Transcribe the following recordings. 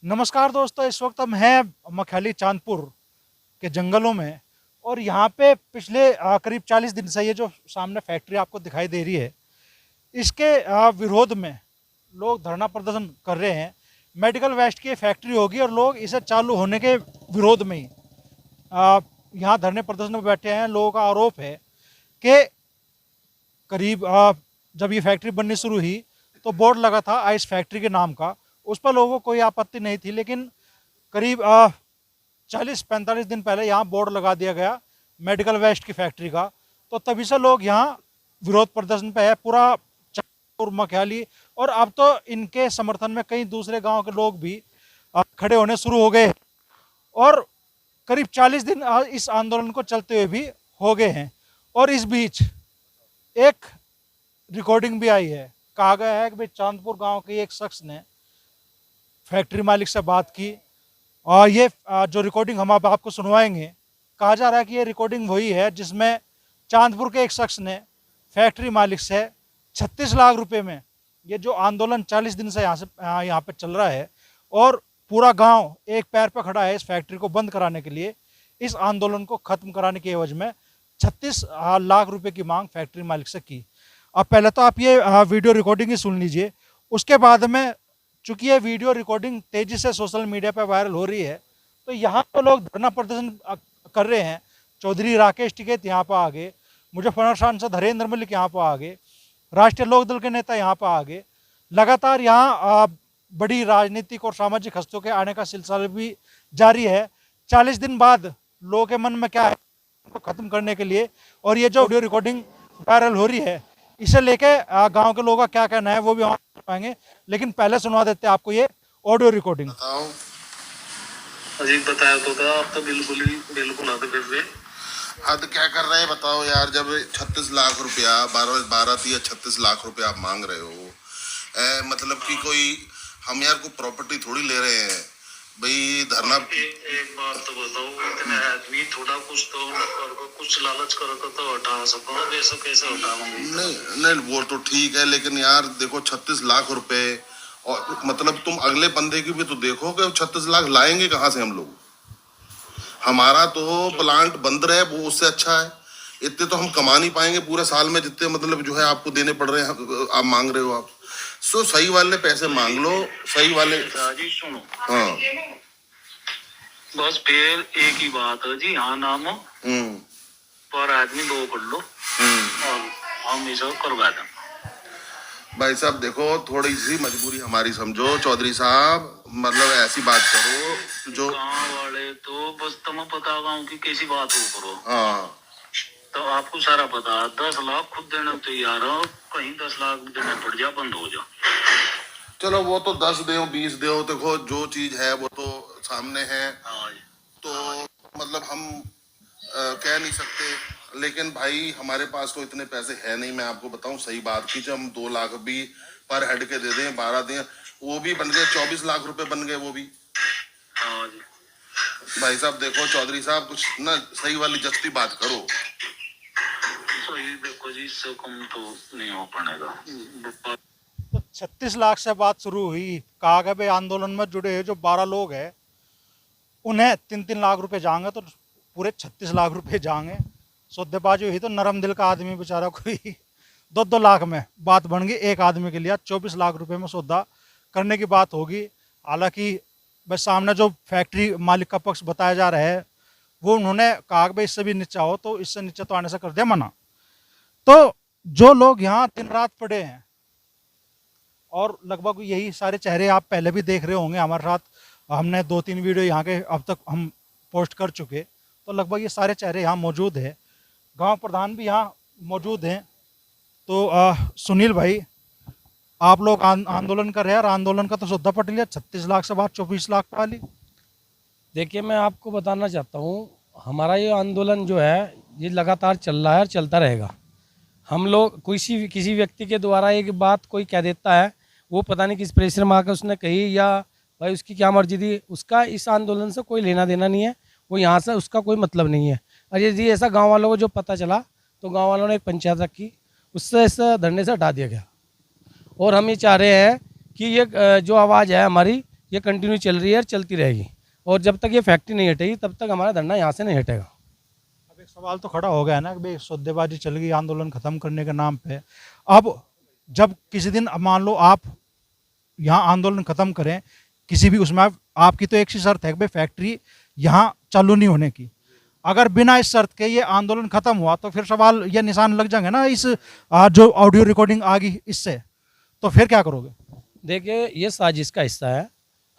नमस्कार दोस्तों, इस वक्त हम हैं मखैली चांदपुर के जंगलों में। और यहाँ पे पिछले करीब 40 दिन से ये जो सामने फैक्ट्री आपको दिखाई दे रही है, इसके विरोध में लोग धरना प्रदर्शन कर रहे हैं। मेडिकल वेस्ट की ये फैक्ट्री होगी और लोग इसे चालू होने के विरोध में ही यहाँ धरने प्रदर्शन में बैठे हैं। लोगों का आरोप है कि करीब जब ये फैक्ट्री बननी शुरू हुई तो बोर्ड लगा था आइस फैक्ट्री के नाम का। उस पर लोगों को कोई आपत्ति नहीं थी, लेकिन करीब 40-45 दिन पहले यहाँ बोर्ड लगा दिया गया मेडिकल वेस्ट की फैक्ट्री का। तो तभी से लोग यहाँ विरोध प्रदर्शन पे है, पूरा चांदपुर मखैली। और अब तो इनके समर्थन में कई दूसरे गांव के लोग भी खड़े होने शुरू हो गए और करीब 40 दिन इस आंदोलन को चलते हुए भी हो गए हैं। और इस बीच एक रिकॉर्डिंग भी आई है। कहा गया है कि भाई चांदपुर गांव के एक शख्स ने फैक्ट्री मालिक से बात की और ये जो रिकॉर्डिंग हम अब आपको सुनवाएंगे, कहा जा रहा है कि ये रिकॉर्डिंग वही है जिसमें चांदपुर के एक शख्स ने फैक्ट्री मालिक से 36 लाख रुपए में, ये जो आंदोलन 40 दिन से यहाँ पे चल रहा है और पूरा गांव एक पैर पर खड़ा है इस फैक्ट्री को बंद कराने के लिए, इस आंदोलन को ख़त्म कराने के एवज में 36 लाख रुपए की मांग फैक्ट्री मालिक से की। अब पहले तो आप ये वीडियो रिकॉर्डिंग ही सुन लीजिए, उसके बाद में चूंकि ये वीडियो रिकॉर्डिंग तेजी से सोशल मीडिया पर वायरल हो रही है तो यहाँ पर लोग धरना प्रदर्शन कर रहे हैं। चौधरी राकेश टिकैत यहाँ पर आगे, मुजफ्फरनगर सांसद हरेंद्र मलिक यहाँ पर आगे, राष्ट्रीय लोकदल के नेता यहाँ पर आगे। लगातार यहाँ बड़ी राजनीतिक और सामाजिक हस्तियों के आने का सिलसिला भी जारी है। 40 दिन बाद लोगों के मन में क्या है को ख़त्म करने के लिए, और ये जो वीडियो रिकॉर्डिंग वायरल हो रही है इसे लेके गांव के लोगों का क्या कहना है वो भी हम पाएंगे। लेकिन पहले सुनवा देते हैं आपको ये ऑडियो रिकॉर्डिंग। अजीब बताया तो था, आप तो बिल्कुल हद कर रहे। हद क्या कर रहे हैं बताओ यार। जब 36 लाख रुपया 36 लाख रुपया आप मांग रहे हो, मतलब कि कोई हम यार को प्रॉपर्टी थोड़ी ले रहे हैं भाई। धरना एक बात तो बताओ, इतने आदमी थोड़ा कुछ तो कुछ लालच करो तो हटा सको, वैसे कैसे हटाओगे? नहीं वो तो ठीक है, लेकिन यार देखो 36 लाख रुपए, और मतलब तुम अगले बंदे की भी तो देखो कि 36 लाख लाएंगे कहाँ से हम लोग। हमारा तो प्लांट बंद रहे वो उससे अच्छा है। इतने तो हम कमा नहीं पाएंगे पूरे साल में जितने मतलब जो है आपको देने पड़ रहे हैं, आप मांग रहे हो आप। सो सही वाले पैसे मांग लो, सही वाले। जी सुनो, हाँ बस फिर एक ही बात है जी, हाँ नाम पर आदमी दो कर लो और हम ये सब करवा दें। भाई साहब देखो, थोड़ी सी मजबूरी हमारी समझो चौधरी साहब, मतलब ऐसी बात करो जो गाँव वाले तो बस तुम्हें पता गाँव की कैसी बात हो करो। हाँ तो आपको सारा पता, 10 लाख खुद देने तैयार हो, कहीं 10 लाख देने पड़ जा, बंद हो जा। चलो वो तो 10 दो 20 दो, देखो जो चीज है वो तो सामने है। तो मतलब हम कह नहीं सकते, लेकिन भाई हमारे पास तो इतने पैसे है नहीं। मैं आपको बताऊं सही बात की, जब हम 2 लाख भी पर हेड के दे दें, 12 दें, वो भी बन गए 24 लाख रुपए बन गए वो भी। भाई साहब देखो चौधरी साहब, कुछ ना सही वाली जस्ती बात करो। सही देखो जी, इससे कम तो नहीं हो पाएगा। तो 36 लाख से बात शुरू हुई। कहा गया भाई आंदोलन में जुड़े जो 12 लोग हैं उन्हें 3-3 लाख रुपए जाएंगे, तो पूरे 36 लाख रुपए जाएंगे। सौदेबाजी हुई तो नरम दिल का आदमी बेचारा कोई 2-2 लाख में बात बन गई। एक आदमी के लिए 24 लाख रुपए में सौदा करने की बात होगी। हालांकि बस सामने जो फैक्ट्री मालिक का पक्ष बताया जा रहा है वो उन्होंने कहा कि भाई इससे भी नीचा हो, तो इससे नीचे तो आने से कर दिया मना। तो जो लोग यहाँ दिन रात पड़े हैं, और लगभग यही सारे चेहरे आप पहले भी देख रहे होंगे हमारे साथ, हमने 2-3 वीडियो यहाँ के अब तक हम पोस्ट कर चुके, तो लगभग ये सारे चेहरे यहाँ मौजूद हैं। गांव प्रधान भी यहाँ मौजूद हैं। तो सुनील भाई, आप लोग आंदोलन कर रहे हैं और आंदोलन का तो सौदा पट लिया, 36 लाख से बात 24 लाख वाली। देखिए मैं आपको बताना चाहता हूँ, हमारा ये आंदोलन जो है ये लगातार चल रहा है और चलता रहेगा। हम लोग किसी व्यक्ति के द्वारा एक बात कोई कह देता है, वो पता नहीं किस प्रेशर में आकर उसने कही या भाई उसकी क्या मर्जी थी, उसका इस आंदोलन से कोई लेना देना नहीं है। वो यहाँ से उसका कोई मतलब नहीं है। और यदि ऐसा गांव वालों को जो पता चला तो गांव वालों ने एक पंचायत रखी, उससे इस धरने से हटा दिया गया। और हम ये चाह रहे हैं कि ये जो आवाज़ है हमारी ये कंटिन्यू चल रही है और चलती रहेगी, और जब तक ये फैक्ट्री नहीं हटेगी तब तक हमारा धरना यहाँ से नहीं हटेगा। अब एक सवाल तो खड़ा हो गया ना कि भाई सौदेबाजी चल गई आंदोलन खत्म करने के नाम पे। अब जब किसी दिन अब मान लो आप यहाँ आंदोलन खत्म करें किसी भी उसमें, आपकी तो एक सी शर्त है कि भाई फैक्ट्री यहाँ चालू नहीं होने की। अगर बिना इस शर्त के ये आंदोलन खत्म हुआ तो फिर सवाल ये निशान लग जाएंगे ना इस जो ऑडियो रिकॉर्डिंग आ गई इससे, तो फिर क्या करोगे? देखिए ये साजिश का हिस्सा है।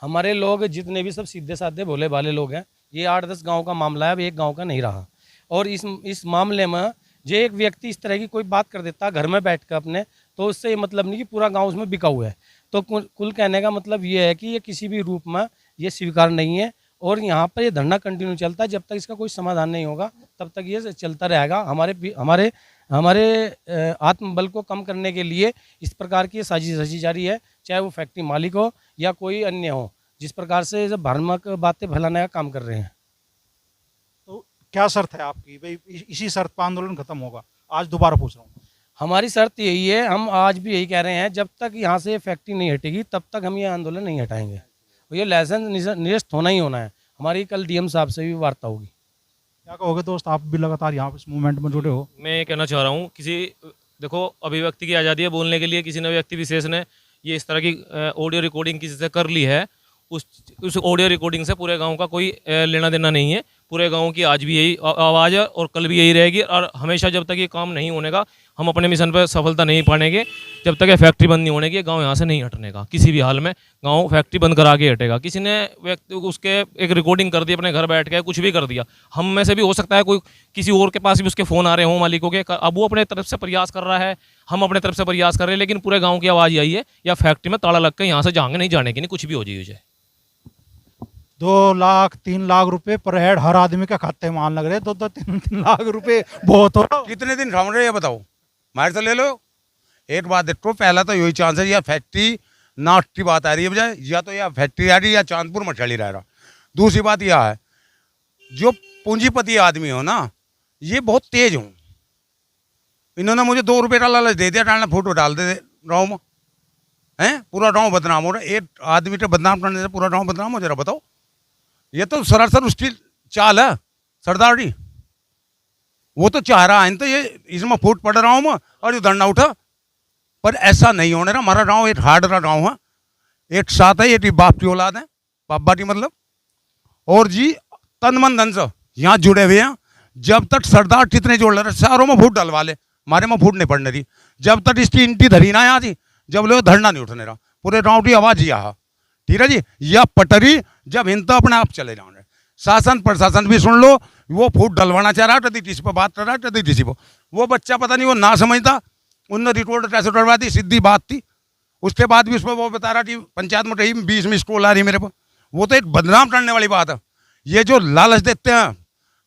हमारे लोग जितने भी सब सीधे साधे भोले भाले लोग हैं, ये 8-10 गांव का मामला है, अब एक गांव का नहीं रहा। और इस मामले में जो एक व्यक्ति इस तरह की कोई बात कर देता है घर में बैठ कर अपने, तो उससे ये मतलब नहीं कि पूरा गांव उसमें बिका हुआ है। तो कुल कहने का मतलब ये है कि ये किसी भी रूप में ये स्वीकार नहीं है, और यहाँ पर ये धरना कंटिन्यू चलता है। जब तक इसका कोई समाधान नहीं होगा तब तक ये चलता रहेगा। हमारे आत्मबल को कम करने के लिए इस प्रकार की साजिश रची जा रही है, चाहे वो फैक्ट्री मालिक हो या कोई अन्य हो, जिस प्रकार से जब भ्रामक बातें फैलाने का काम कर रहे हैं। तो क्या शर्त है आपकी भाई इसी शर्त पर आंदोलन खत्म होगा? आज दोबारा पूछ रहा हूँ। हमारी शर्त यही है, हम आज भी यही कह रहे हैं, जब तक यहाँ से फैक्ट्री नहीं हटेगी तब तक हम ये आंदोलन नहीं हटाएंगे। और ये लाइसेंस निरस्त होना ही होना है। हमारी कल डीएम साहब से भी वार्ता होगी। क्या कहोगे दोस्त, आप भी लगातार यहाँ इस मूवमेंट में जुड़े हो? मैं ये कहना चाह रहा हूँ, देखो अभिव्यक्ति की आज़ादी है, बोलने के लिए किसी ने व्यक्ति विशेष ने ये इस तरह की ऑडियो रिकॉर्डिंग किसी से कर ली है, उस ऑडियो रिकॉर्डिंग से पूरे गांव का कोई लेना देना नहीं है। पूरे गांव की आज भी यही आवाज़ है और कल भी यही रहेगी, और हमेशा जब तक ये काम नहीं होने का, हम अपने मिशन पर सफलता नहीं पाएंगे। जब तक ये फैक्ट्री बंद नहीं होने की, गांव यहाँ से नहीं हटने का। किसी भी हाल में गांव फैक्ट्री बंद करा के हटेगा। किसी ने व्यक्ति उसके एक रिकॉर्डिंग कर दी, अपने घर बैठ के कुछ भी कर दिया, हम में से भी हो सकता है कोई किसी और के पास भी उसके फ़ोन आ रहे हों मालिकों के, अब वो अपने तरफ से प्रयास कर रहा है, हम अपने तरफ से प्रयास कर रहे हैं, लेकिन पूरे गाँव की आवाज़ आई है या फैक्ट्री में ताला लग के यहाँ से जाएंगे, नहीं जाने की, नहीं कुछ भी हो जाए। 2 लाख 3 लाख रुपए पर हेड हर आदमी का खाते में मान लग रहे हैं। 2-3 लाख रुपए बहुत हो। कितने दिन ढूंढ रहे हैं बताओ, हमारे से ले लो। एक बात देखो, पहला तो यही चांस है, या फैक्ट्री नाट की बात आ रही है बजाय, या तो या फैक्ट्री आ रही है या चांदपुर मछली रह रहा। दूसरी बात यह है, जो पूंजीपति आदमी हो ना, ये बहुत तेज हो। इन्होंने मुझे 2 रुपये का लालच दे दिया, डालना फोटो डाल दे गाँव में, हैं पूरा गाँव बदनाम हो रहा है। एक आदमी को बदनाम करने से पूरा गाँव बदनाम हो जा रहा। बताओ, ये तो सरासर उसकी चाल है सरदार जी। वो तो चाह रहा है तो ये इसमें फूट पड़ रहा हूँ मैं और ये धरना उठा, पर ऐसा नहीं होने रहा। हमारा गाँव एक हार्ड रहा गाँव है, एक साथ है, एक बाप की औलाद है, बाप बाटी मतलब। और जी तन मन धन से यहाँ जुड़े हुए हैं। जब तक सरदार कितने जोड़ ले रहे, शहरों में फूट डलवा ले, हमारे में फूट नहीं पड़ने रही। जब तक इसकी इंटी धरी ना यहाँ थी, जब लोग धरना नहीं उठने रहा, पूरे गाँव की आवाज़ यहाँ, ठीक है जी। यह पटरी जब हिंसा अपने आप चले जाओ, शासन प्रशासन भी सुन लो, वो फूट डलवाना चाह रहा है, कभी किसी पर बात कर रहा है, कभी किसी पर। वो बच्चा पता नहीं वो ना समझता, उनने रिपोर्ट कैसे डलवा दी, सीधी बात थी। उसके बाद भी उसमें वो बता रहा कि पंचायत में कहीं 20 मिस कॉल आ रही मेरे पर। वो तो एक बदनाम करने वाली बात है। ये जो लालच देते हैं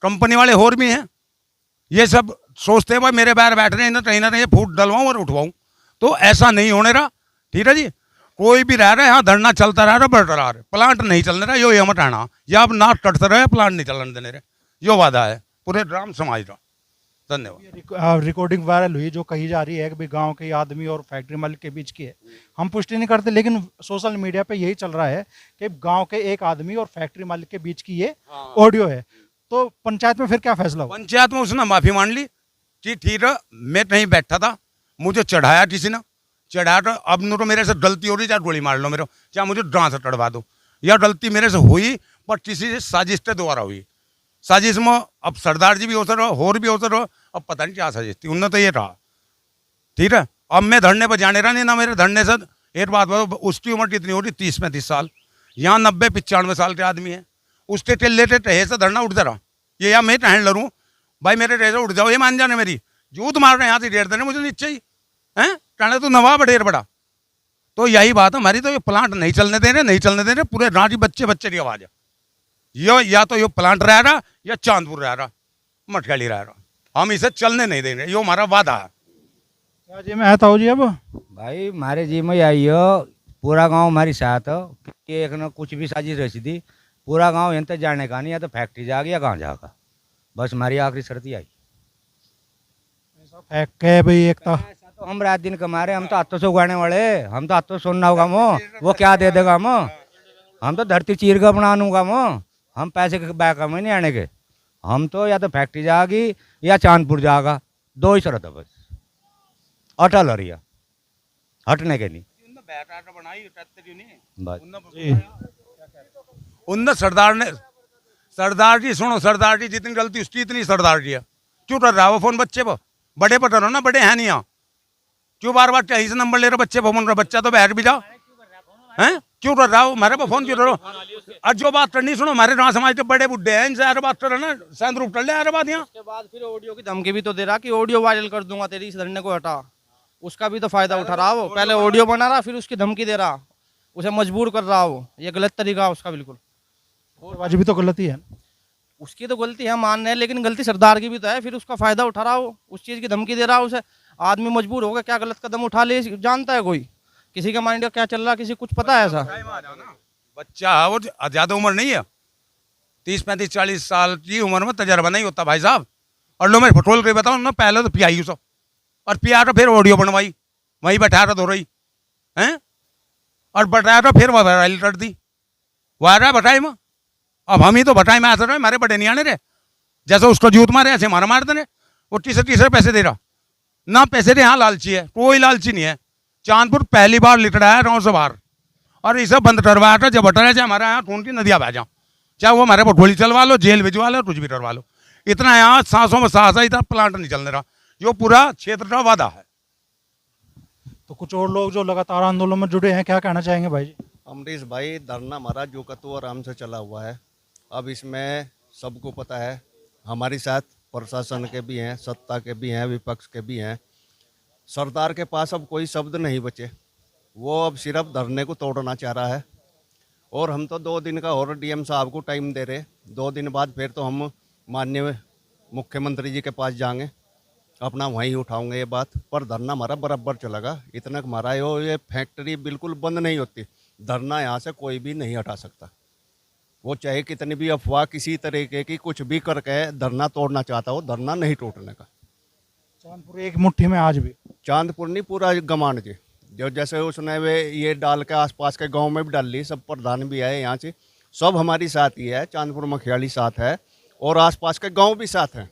कंपनी वाले और भी हैं, ये सब सोचते हैं भाई मेरे बाहर बैठ रहे हैं, कहीं ना कहीं फूट डलवाऊँ और उठवाऊँ। तो ऐसा नहीं होने रहा, ठीक है जी। कोई भी रह रहा है यहाँ, धरना चलता रह रहा, बरकरार। प्लांट नहीं चलने रहा, यो ये मत आना, या अब नाक कटते रहे, प्लांट नहीं चलने देने रहे, यो वादा है पूरे ग्राम समाज का। धन्यवाद। रिकॉर्डिंग वायरल हुई जो कही जा रही है कि भाई गांव के आदमी और फैक्ट्री मालिक के बीच की है, हम पुष्टि नहीं करते, लेकिन सोशल मीडिया पे यही चल रहा है कि गांव के एक आदमी और फैक्ट्री मालिक के बीच की ये ऑडियो है। तो पंचायत में फिर क्या फैसला हुआ? पंचायत में उसने माफी मान ली कि ठीक है, मैं कहीं बैठा था, मुझे चढ़ाया किसी ने, चढ़ाया तो अब न तो मेरे से गलती हो रही, चाहे गोली मार लो मेरे, चाहे मुझे डांस से चढ़वा दो, या गलती मेरे से हुई पर किसी से साजिश के द्वारा हुई। साजिश में अब सरदार जी भी हो रहा, और भी हो रहा, अब पता नहीं क्या साजिश थी, उनने तो ये रहा, ठीक है। अब मैं धरने पर जाने रहा नहीं ना, मेरे धरने से एक बात बताओ, उसकी उम्र कितनी हो रही, 30-35 साल, यहाँ 90-95 साल के आदमी है, उसके टेलेटे टहे से धरना उठ जा रहा। ये या मैं टहन लड़ूँ भाई, मेरे रेसे उठ जाओ, ये मान जाने मेरी जूत मार रहे हैं यहाँ से डेढ़ देने मुझे नीचे ही हैं, कहने तो नवाब ढेर बड़ा। तो यही बात है हमारी, तो ये प्लांट नहीं चलने दे रहे, नहीं चलने दे रहे, पूरे रांची बच्चे बच्चे की आवाज़ है। यो या तो यो प्लांट रह रहा या चांदपुर रह रहा, मटकाली रह रहा, हम इसे चलने नहीं देंगे, यो हमारा वादा है। क्या जी में आता हो जी? अब भाई हमारे जी में आई हो, पूरा गांव हमारी साथ हो कि एक ना कुछ भी साजिश रची थी, पूरा गांव यहाँ तक जाने का नहीं, या तो फैक्ट्री जाएगी या कहाँ जाएगा, बस हमारी आखिरी शर्त ही आई। फेंक के भाई एक तो हम रात दिन कमा रहे, हम तो हाथों से उगाने वाले, हम तो हाथों से सुनना होगा वो क्या दे देगा हम, हम तो धरती चीर कर बना लूँगा हम पैसे के बैक में नहीं आने के। हम तो या तो फैक्ट्री जाएगी या चांदपुर जाएगा, दो ही शर्त है बस। अटल हरिया हटने के नहीं बस। उन सरदार जी सुनो, सरदार जी जितनी गलती उसकी इतनी सरदार जी है। क्यों कर रहा है वो फोन बच्चे पर? बड़े पर करो ना, बड़े हैं नहीं यहाँ। क्यों बार बार कहीं से नंबर ले रहे बच्चे पर फोन? बच्चा तो बैठ भी जाओ हैं। क्यों कर रहा हो मेरे पर फोन? क्यों करो? आज जो बात करनी सुनो, हमारे गाँव समाज के बड़े बुढ़े हैं, इनसे यार बात करो ना, सैंद रूप कर ले यार बात यहाँ। उसके बाद फिर ऑडियो की धमकी भी तो दे रहा कि ऑडियो वायरल कर दूंगा तेरी, इस धरने को हटा। उसका भी तो फायदा उठा रहा वो, पहले ऑडियो बना रहा फिर उसकी धमकी दे रहा, उसे मजबूर कर रहा हो। ये गलत तरीका है उसका बिल्कुल। आज भी तो गलती है। उसकी तो गलती है मान रहे हैं, लेकिन गलती सरदार की भी तो है। फिर उसका फायदा उठा रहा हो, उस चीज़ की धमकी दे रहा हो उसे। आदमी मजबूर हो गया, क्या गलत कदम उठा ले जानता है कोई? किसी का माइंड क्या चल रहा है किसी कुछ पता है ऐसा? बच्चा है वो, ज्यादा उम्र नहीं है, 30-35-40 साल की उम्र में तजर्बा नहीं होता भाई साहब। और लो मैं पेट्रोल के बताऊँ ना, पहले तो पियाई सब, और पिया तो फिर ऑडियो बनवाई, वहीं बैठा दो रही हैं, और बैठाया तो फिर वायरल कर दी। वायरल बटाई में अब हम ही तो बटाई में ऐसा रहे, हमारे बड़े नहीं आने रहे। जैसे उसको जूत मारे ऐसे हमारा मारते रहे। वो तीसरे पैसे दे रहा ना, पैसे दे। यहाँ लालची है, कोई लालची नहीं है। चांदपुर पहली बार लिटड़ा है गाँव से बाहर, और इसे बंद करवाया था। जब बटा चाहे हमारे यहाँ खून की नदियाँ बह जाओ, चाहे वो हमारे पर गोली चलवा लो, जेल भिजवा लो, कुछ भी करवा लो। इतना यहाँ सांसों में सांस है, इतना प्लांट नहीं चलने रहा, जो पूरा क्षेत्र का वादा है। तो कुछ और लोग जो लगातार आंदोलन में जुड़े हैं, क्या कहना चाहेंगे भाई जी? अमरीश भाई, धरना हमारा जो कतो आराम से चला हुआ है। अब इसमें सबको पता है, हमारी साथ प्रशासन के भी हैं, सत्ता के भी हैं, विपक्ष के भी हैं। सरदार के पास अब कोई शब्द नहीं बचे, वो अब सिर्फ धरने को तोड़ना चाह रहा है। और हम तो 2 दिन का और डीएम साहब को टाइम दे रहे, 2 दिन बाद फिर तो हम माननीय मुख्यमंत्री जी के पास जाएंगे, अपना वहीं उठाऊंगे ये बात। पर धरना हमारा बराबर चलेगा। इतना हमारा ये फैक्ट्री बिल्कुल बंद नहीं होती। धरना यहाँ से कोई भी नहीं हटा सकता, वो चाहे कितनी भी अफवाह किसी तरीके की कुछ भी करके धरना तोड़ना चाहता हो, धरना नहीं टूटने का। चांदपुर एक मुट्ठी में आज भी, चांदपुर नहीं पूरा गमांड जी। जो जैसे उसने वे ये डाल के आसपास के गांव में भी डाल ली, सब प्रधान भी आए यहाँ से, सब हमारी साथ ही है। चांदपुर मखियाली साथ है और आसपास के गांव भी साथ हैं।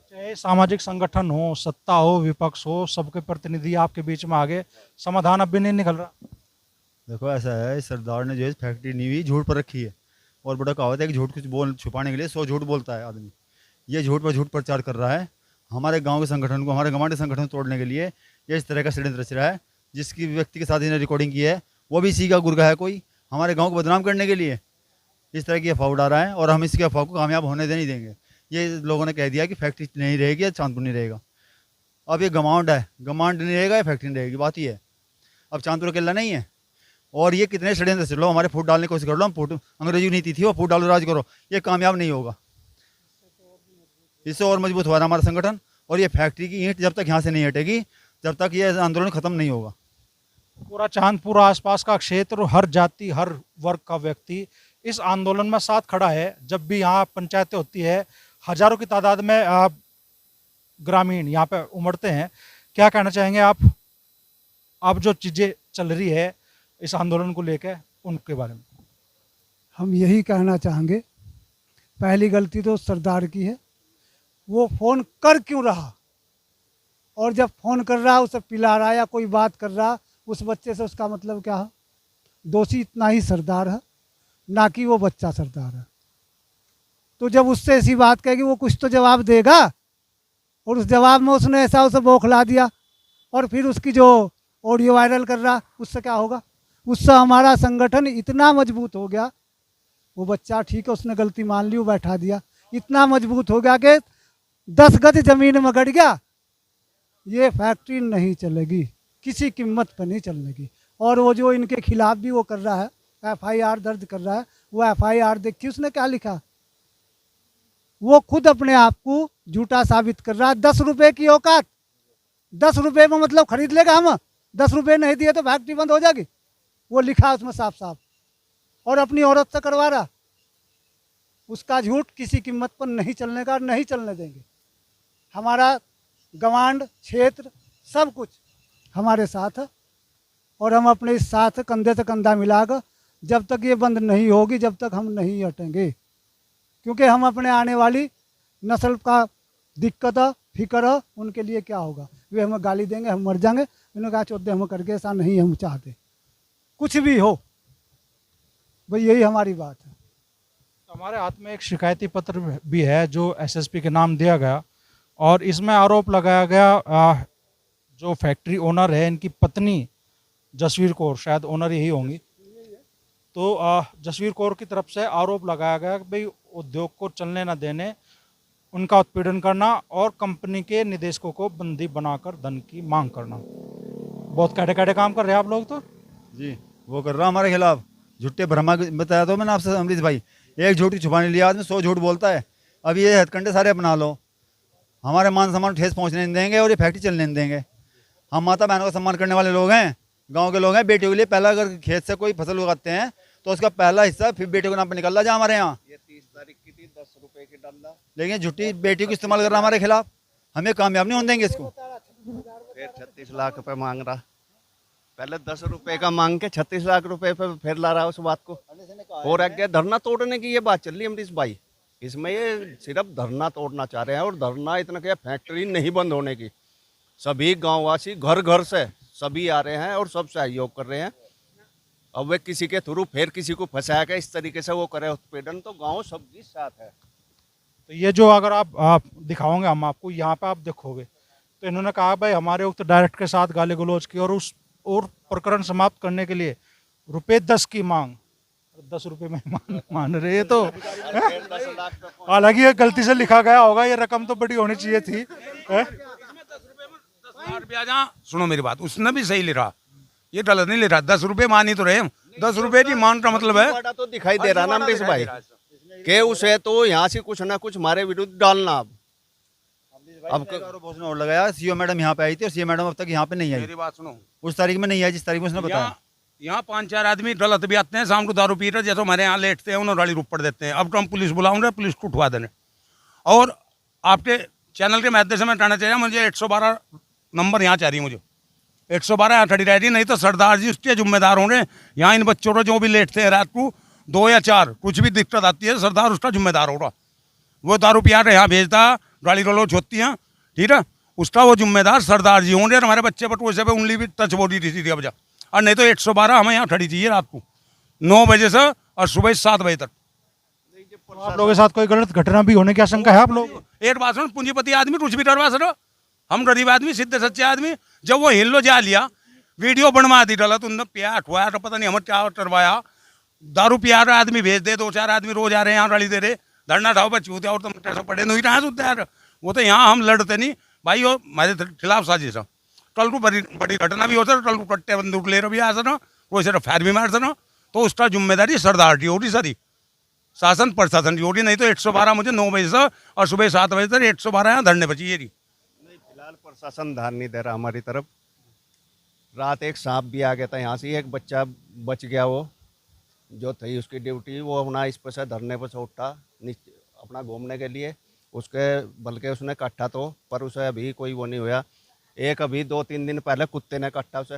चाहे सामाजिक संगठन हो, सत्ता हो, विपक्ष हो, सबके प्रतिनिधि आपके बीच में आगे, समाधान अब भी नहीं निकल रहा। देखो ऐसा है, सरदार ने जो है फैक्ट्री नहीं हुई झूठ पर रखी है। और बड़ा कहावत है कि झूठ कुछ बोल छुपाने के लिए 100 झूठ बोलता है आदमी। ये झूठ पर झूठ प्रचार कर रहा है। हमारे गांव के संगठन को, हमारे गंवाड़ी संगठन को तोड़ने के लिए ये इस तरह का षड्यंत्र रच रहा है। जिसकी व्यक्ति के साथ इन्हें रिकॉर्डिंग की है वो भी इसी का गुर्गा है कोई, हमारे गाँव को बदनाम करने के लिए इस तरह की अफवाह उड़ा रहा है। और हम इसकी अफवाह को कामयाब होने नहीं देंगे। ये लोगों ने कह दिया कि फैक्ट्री नहीं रहेगी या चांदपुर नहीं रहेगा। अब ये गमांड है, गमांड नहीं रहेगा या फैक्ट्री नहीं रहेगी, बात ही है। अब चांदपुर अकेला नहीं है। और ये कितने षड्यंत्र से लो, हमारे फूट डालने की कोशिश कर लो, हम फूट अंग्रेजी नीति थी वो फूट डालो राज करो, ये कामयाब नहीं होगा। इससे और मजबूत हुआ हमारा संगठन। और ये फैक्ट्री की ईंट जब तक यहाँ से नहीं हटेगी, जब तक ये आंदोलन खत्म नहीं होगा। पूरा चांदपुर आसपास का क्षेत्र, हर जाति, हर वर्ग का व्यक्ति इस आंदोलन में साथ खड़ा है। जब भी यहाँ पंचायतें होती है, हजारों की तादाद में ग्रामीण यहाँ पे उमड़ते हैं। क्या कहना चाहेंगे आप, अब जो चीज़ें चल रही है इस आंदोलन को लेकर, उनके बारे में? हम यही कहना चाहेंगे, पहली गलती तो सरदार की है। वो फ़ोन कर क्यों रहा, और जब फ़ोन कर रहा उसे पिला रहा या कोई बात कर रहा उस बच्चे से, उसका मतलब क्या है? दोषी इतना ही सरदार है, ना कि वो बच्चा सरदार है। तो जब उससे ऐसी बात कहेगी वो कुछ तो जवाब देगा, और उस जवाब में उसने ऐसा उसे बौखला दिया, और फिर उसकी जो ऑडियो वायरल कर रहा, उससे क्या होगा? उससे हमारा संगठन इतना मजबूत हो गया। वो बच्चा ठीक है, उसने गलती मान ली, वो बैठा दिया, इतना मजबूत हो गया कि 10 गज जमीन में गड़ गया। ये फैक्ट्री नहीं चलेगी, किसी कीमत पर नहीं चलेगी। और वो जो इनके खिलाफ भी वो कर रहा है, FIR दर्ज कर रहा है, वो FIR देखिए उसने क्या लिखा। वो खुद अपने आप को झूठा साबित कर रहा है। 10 रुपए की औकात, 10 रुपए में मतलब खरीद लेगा हम, 10 रुपए नहीं दिए तो फैक्ट्री बंद हो जाएगी। वो लिखा उसमें साफ साफ, और अपनी औरत से करवा रहा। उसका झूठ किसी कीमत पर नहीं चलने का, नहीं चलने देंगे। हमारा गवांड क्षेत्र सब कुछ हमारे साथ है। और हम अपने इस साथ कंधे से कंधा मिलाकर जब तक ये बंद नहीं होगी जब तक हम नहीं हटेंगे, क्योंकि हम अपने आने वाली नस्ल का दिक्कत है, फिक्र है, उनके लिए क्या होगा, वे हमें गाली देंगे, हम मर जाएंगे। उन्होंने कहा चौथे हम करके, ऐसा नहीं हम चाहते, कुछ भी हो भाई, यही हमारी बात है। हमारे हाथ में एक शिकायती पत्र भी है जो एसएसपी के नाम दिया गया, और इसमें आरोप लगाया गया जो फैक्ट्री ओनर है, इनकी पत्नी जसवीर कौर, शायद ओनर यही होंगी, तो जसवीर कौर की तरफ से आरोप लगाया गया कि भाई उद्योग को चलने न देने, उनका उत्पीड़न करना और कंपनी के निदेशकों को बंदी बनाकर धन की मांग करना। बहुत कैटे कैटे काम कर रहे हैं आप लोग तो जी, वो कर रहा हमारे खिलाफ झूठे भ्रमा, बताया तो मैंने आपसे अमरीश भाई, एक झूठ की छुपाने लिया आदमी 100 झूठ बोलता है। अब ये हथकंडे सारे अपना लो, हमारे मान सम्मान ठेस पहुँचने नहीं देंगे और ये फैक्ट्री चलने नहीं देंगे। हम माता बहनों का सम्मान करने वाले लोग हैं, गांव के लोग हैं। बेटियों के लिए पहला अगर खेत से कोई फसल उगाते हैं तो उसका पहला हिस्सा फिर बेटियों के नाम पर निकल रहा है हमारे यहाँ। ये 30 तारीख की थी, 10 रुपए की डल्ला, लेकिन झूठी बेटियों को इस्तेमाल कर रहा हमारे खिलाफ, हमें कामयाब नहीं होने देंगे इसको। फिर 36 लाख रुपए मांग रहा, पहले 10 रुपए का मांग के 36 लाख रुपए पे फिर ला रहा उस बात को। और आगे धरना तोड़ने की ये बात चल रही है अमरीश भाई, इसमें ये सिर्फ धरना तोड़ना चाह रहे हैं। और धरना इतना क्या, फैक्ट्री नहीं बंद होने की, सभी गांववासी घर घर से सभी आ रहे हैं और सब सहयोग कर रहे हैं। अब वे किसी के थ्रू फिर किसी को फंसाया के इस तरीके से वो करे उत्पीड़न, तो गांव सबकी साथ है। तो ये जो अगर आप दिखाओगे हम आपको, यहाँ पे आप देखोगे तो इन्होंने कहा भाई हमारे उक्त डायरेक्टर के साथ गाली गलौज की और प्रकरण समाप्त करने के लिए ₹10 की मांग। 10 रुपये में मान रहे हैं तो हालांकि ये गलती से लिखा गया होगा, ये रकम तो बड़ी होनी चाहिए थी। सुनो मेरी बात, उसने भी सही ले रहा, ये गलत नहीं ले रहा। 10 रुपए मान ही तो रहे हम, 10 रुपए की मान का मतलब है तो दिखाई दे रहा ना अमरीश भाई के उसे तो यहाँ से कुछ ना कुछ हमारे विरुद्ध डालना। अब पहुंचना और लगाया, सीओ मैडम यहाँ पे आई थी और सीओ मैडम अब तक यहाँ पे नहीं आई। मेरी बात सुनो, उस तारीख में नहीं आई जिस तारीख में उसने बताया। यहाँ 5-4 आदमी गलत भी आते हैं, शाम को दारू पी रहे, जैसे हमारे यहाँ लेटते हैं, उन्होंने गाड़ी रुपड़ देते हैं। अब तो हम पुलिस बुलाऊंगे, पुलिस को उठवा देने। और आपके चैनल के माध्यम से मैं कहना चाहिए, मुझे 112 नंबर यहाँ चाहिए, मुझे 112 यहाँ खड़ी रहेगी, नहीं तो सरदार जी उसके जिम्मेदार होंगे। यहाँ इन बच्चों को जो भी लेटते हैं रात को 2 या 4, कुछ भी दिक्कत आती है, सरदार उसका जिम्मेदार होगा। वो दारू पिया के यहाँ भेजता, गाड़ी गलौज होती है, ठीक है, उसका वो जिम्मेदार सरदार जी होंगे। हमारे बच्चे पर वैसे पे उंगली भी टच बॉडी थी अब जा, और नहीं तो 112 हमें यहाँ खड़ी चाहिए रात को 9 बजे से और सुबह 7 बजे तक। आप लोगों के साथ कोई गलत घटना भी होने की आशंका है आप लोग? एक बात सुन, पूंजीपति आदमी कुछ भी डरवा सको, हम गरीब आदमी, सीधे सच्चे आदमी। जब वो हिल्लो जा लिया, वीडियो बनवा दी डाला, तुमने प्यार अठवाया तो पता नहीं हमें क्या करवाया। दारू पिया रहा आदमी भेज दे, 2-4 आदमी रोज आ रहे हैं यहाँ गाड़ी दे रहे, धरना ढाओ बच्चे होते और तुम कैसे पड़े नहीं रहा सुनते यार। वो तो यहाँ हम लड़ते नहीं भाई, वो हमारे खिलाफ साजिश है। कल को बड़ी घटना भी हो सर, कल को कट्टे बंदूक ले रहे भी आ सर, वो सिर्फ फायर भी मार सर, तो उसका जिम्मेदारी सरदार की होगी, सारी शासन प्रशासन की होगी। नहीं तो 112 मुझे 9 बजे से और सुबह 7 बजे तक 112 यहाँ धरने बची है। फिलहाल प्रशासन ध्यान नहीं दे रहा हमारी तरफ। रात एक सांप भी आ गया था यहाँ से, एक बच्चा बच गया, वो जो थी उसकी ड्यूटी, वो अपना इस पर से धरने पर से उठा अपना घूमने के लिए, उसके बल्कि उसने काटा तो, पर उसे अभी कोई वो नहीं हुआ। एक अभी 2-3 दिन पहले कुत्ते ने काटा उसे।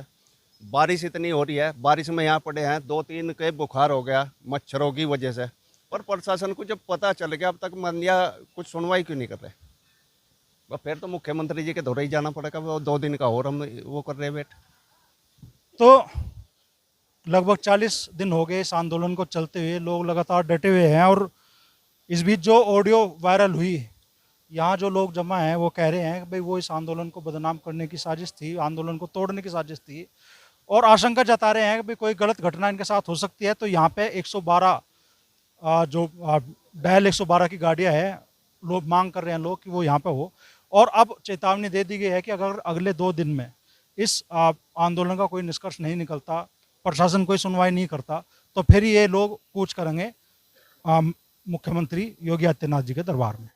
बारिश इतनी हो रही है, बारिश में यहाँ पड़े हैं, 2-3 के बुखार हो गया मच्छरों की वजह से। पर प्रशासन को जब पता चल गया, अब तक मंदिया कुछ सुनवाई क्यों नहीं कर रहे? फिर तो मुख्यमंत्री जी के दौरे ही जाना पड़ेगा, वो 2 दिन का और हम वो कर रहे हैं वेट। तो लगभग 40 दिन हो गए इस आंदोलन को चलते हुए, लोग लगातार डटे हुए हैं। और इस बीच जो ऑडियो वायरल हुई, यहाँ जो लोग जमा हैं वो कह रहे हैं कि भाई वो इस आंदोलन को बदनाम करने की साजिश थी, आंदोलन को तोड़ने की साजिश थी, और आशंका जता रहे हैं कि भाई कोई गलत घटना इनके साथ हो सकती है। तो यहाँ पे 112 जो डायल 112 की गाड़ियाँ हैं, लोग मांग कर रहे हैं लोग कि वो यहाँ पे हो। और अब चेतावनी दे दी गई है कि अगर अगले 2 दिन में इस आंदोलन का कोई निष्कर्ष नहीं निकलता, प्रशासन कोई सुनवाई नहीं करता, तो फिर ये लोग कूच करेंगे मुख्यमंत्री योगी आदित्यनाथ जी के दरबार में।